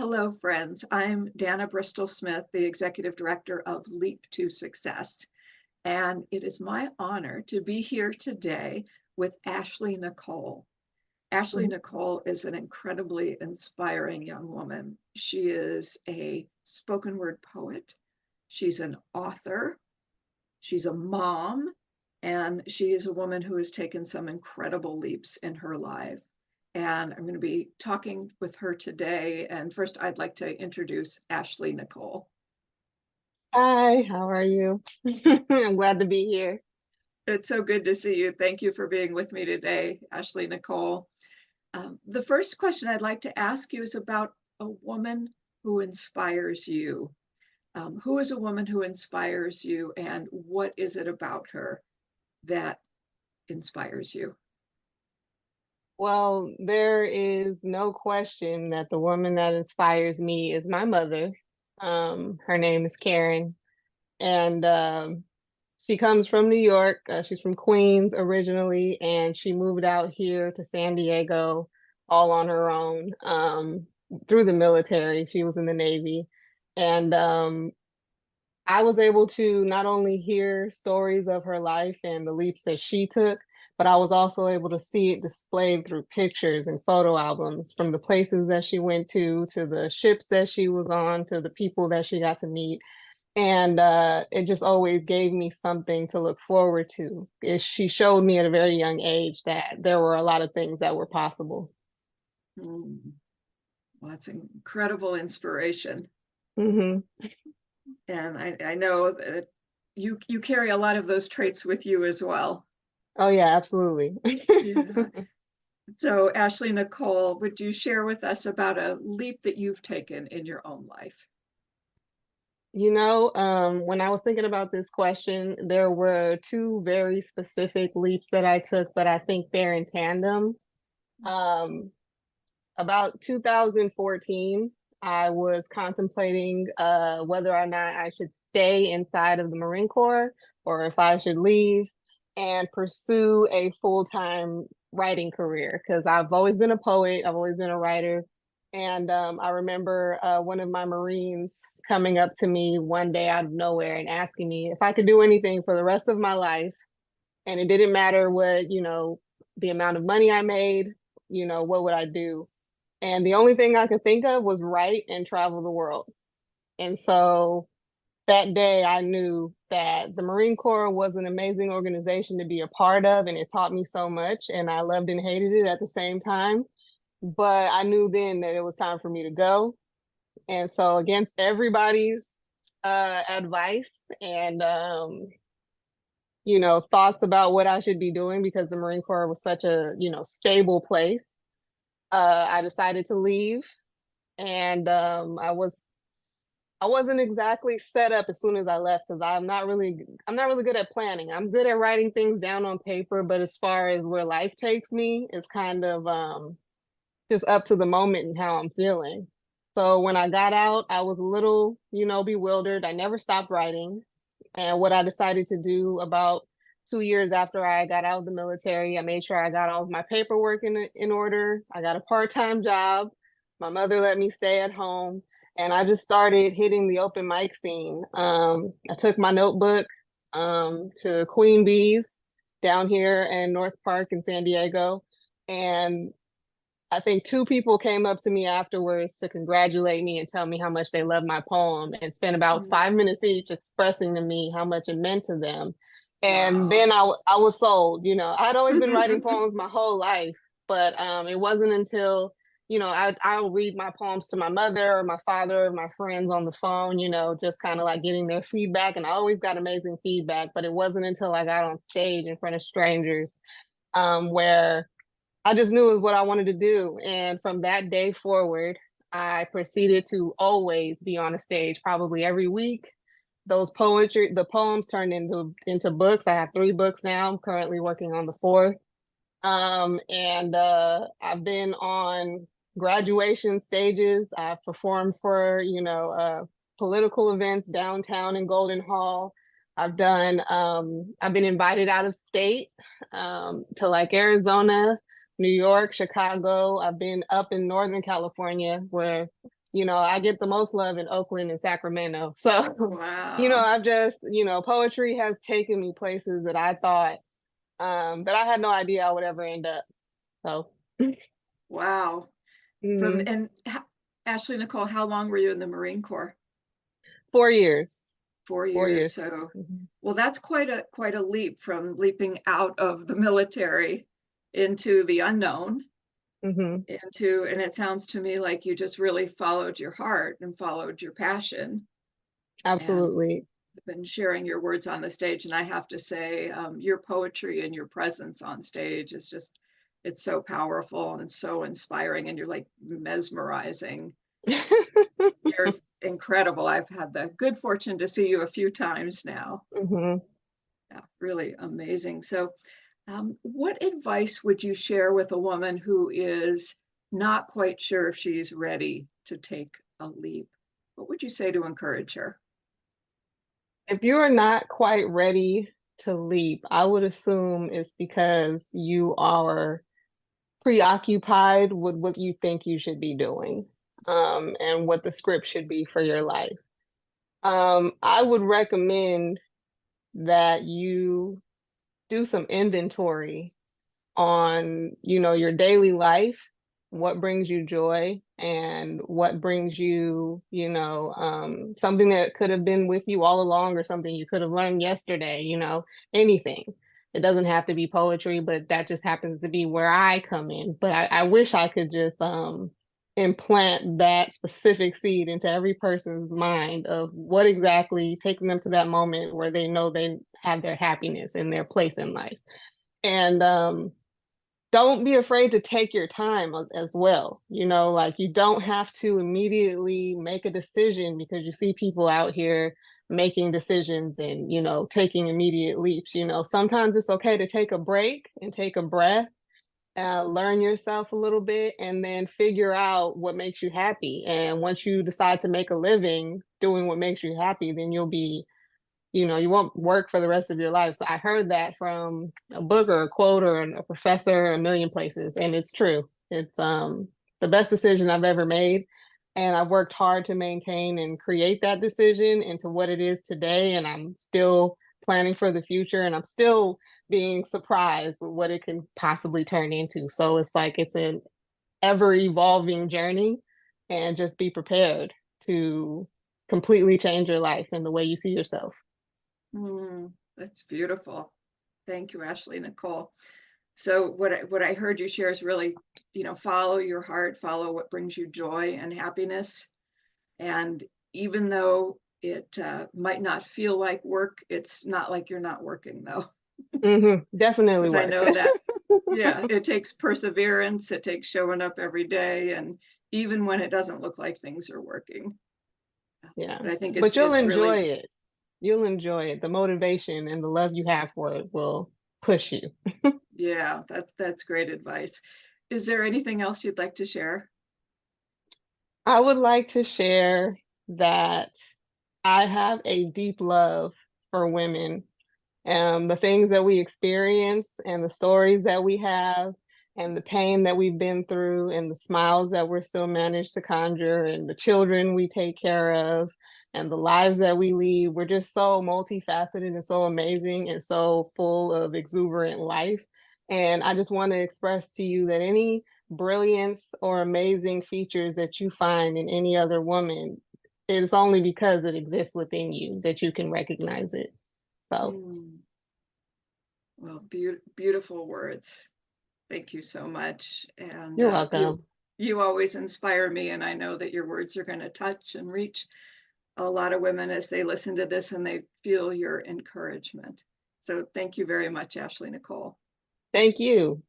Hello, friends. I'm Dana Bristol Smith, the Executive Director of Leap to Success. And it is my honor to be here today with Ashley Nicole. Ashley Mhm. Nicole is an incredibly inspiring young woman. She is a spoken word poet. She's an author. She's a mom. And she is a woman who has taken some incredible leaps in her life. And I'm going to be talking with her today. And first, I'd like to introduce Ashley Nicole. Hi, how are you? I'm glad to be here. It's so good to see you. Thank you for being with me today, Ashley Nicole. The first question I'd like to ask you is about a woman who inspires you. Who is a woman who inspires you, and what is it about her that inspires you? Well, there is no question that the woman that inspires me is my mother. Her name is Karen, and she comes from New York. She's from Queens originally, and she moved out here to San Diego all on her own through the military. She was in the Navy, and I was able to not only hear stories of her life and the leaps that she took, but I was also able to see it displayed through pictures and photo albums from the places that she went to the ships that she was on, to the people that she got to meet. And it just always gave me something to look forward to. She showed me at a very young age that there were a lot of things that were possible. Hmm. Well, that's incredible inspiration. Hmm. And I know that you carry a lot of those traits with you as well. Oh, yeah, absolutely. Yeah. So, Ashley Nicole, would you share with us about a leap that you've taken in your own life? When I was thinking about this question, there were two very specific leaps that I took, but I think they're in tandem. Um, about 2014, I was contemplating whether or not I should stay inside of the Marine Corps or if I should leave and pursue a full-time writing career because I've always been a poet, I've always been a writer. And I remember one of my Marines coming up to me one day out of nowhere and asking me if I could do anything for the rest of my life. And it didn't matter what, the amount of money I made, what would I do? And the only thing I could think of was write and travel the world. And so that day I knew that the Marine Corps was an amazing organization to be a part of, and it taught me so much, and I loved and hated it at the same time. But I knew then that it was time for me to go. And so against everybody's advice and thoughts about what I should be doing because the Marine Corps was such a, stable place, I decided to leave. And I wasn't exactly set up as soon as I left because I'm not really good at planning. I'm good at writing things down on paper, but as far as where life takes me, it's kind of just up to the moment and how I'm feeling. So when I got out, I was a little, bewildered. I never stopped writing. And what I decided to do about 2 years after I got out of the military, I made sure I got all of my paperwork in order. I got a part-time job. My mother let me stay at home, and I just started hitting the open mic scene. I took my notebook to Queen Bee's down here in North Park in San Diego, and I think two people came up to me afterwards to congratulate me and tell me how much they loved my poem and spent about 5 minutes each expressing to me how much it meant to them. And Wow. then I was sold. I'd always been writing poems my whole life, but it wasn't until, I'll read my poems to my mother or my father or my friends on the phone, just kind of like getting their feedback. And I always got amazing feedback, but it wasn't until I got on stage in front of strangers where I just knew it was what I wanted to do. And from that day forward, I proceeded to always be on a stage, probably every week. The poems turned into books. I have 3 books now. I'm currently working on the fourth. And I've been on graduation stages. I've performed for, political events downtown in Golden Hall. I've been invited out of state to like Arizona, New York, Chicago. I've been up in Northern California where I get the most love in Oakland and Sacramento. So, Wow. I've just, poetry has taken me places that I thought that I had no idea I would ever end up. So, Wow. From mhm. Ashley Nicole, how long were you in the Marine Corps? 4 years. 4 years. 4 years. So, Mhm. well, that's quite a leap from leaping out of the military into the unknown Mhm. and it sounds to me like you just really followed your heart and followed your passion and Absolutely. been sharing your words on the stage. And I have to say, your poetry and your presence on stage is just, it's so powerful and it's so inspiring and you're like mesmerizing. You're incredible. I've had the good fortune to see you a few times now. Mhm. Yeah, really amazing. So, what advice would you share with a woman who is not quite sure if she's ready to take a leap? What would you say to encourage her? If you're not quite ready to leap, I would assume it's because you are preoccupied with what you think you should be doing, and what the script should be for your life. I would recommend that you do some inventory on, your daily life, what brings you joy and what brings you, something that could have been with you all along or something you could have learned yesterday, anything. It doesn't have to be poetry, but that just happens to be where I come in. But I wish I could just implant that specific seed into every person's mind of what exactly taking them to that moment where they know they have their happiness and their place in life. And don't be afraid to take your time as well. Like you don't have to immediately make a decision because you see people out here making decisions and, taking immediate leaps. Sometimes it's okay to take a break and take a breath, learn yourself a little bit, and then figure out what makes you happy. And once you decide to make a living doing what makes you happy, then you won't work for the rest of your life. So I heard that from a book or a quote or a professor a million places, and it's true. It's the best decision I've ever made, and I've worked hard to maintain and create that decision into what it is today, and I'm still planning for the future, and I'm still being surprised with what it can possibly turn into. So it's like it's an ever evolving journey, and just be prepared to completely change your life and the way you see yourself. That's beautiful. Thank you, Ashley Nicole. So what I heard you share is really, follow your heart, follow what brings you joy and happiness. And even though it might not feel like work, it's not like you're not working though, Definitely because I work. know that, yeah, it takes perseverance, it takes showing up every day, and even when it doesn't look like things are working. Yeah. But I think But you'll it's enjoy really, it. You'll enjoy it. The motivation and the love you have for it will push you. yeah, that's great advice. Is there anything else you'd like to share? I would like to share that I have a deep love for women, the things that we experience and the stories that we have and the pain that we've been through and the smiles that we're still managed to conjure and the children we take care of and the lives that we lead. We're just so multifaceted and so amazing and so full of exuberant life. And I just want to express to you that any brilliance or amazing features that you find in any other woman, it's only because it exists within you that you can recognize it. So Mm, well, beautiful words. Thank you so much. And you're you welcome. you always inspire me, and I know that your words are going to touch and reach a lot of women as they listen to this and they feel your encouragement. So thank you very much, Ashley Nicole. Thank you.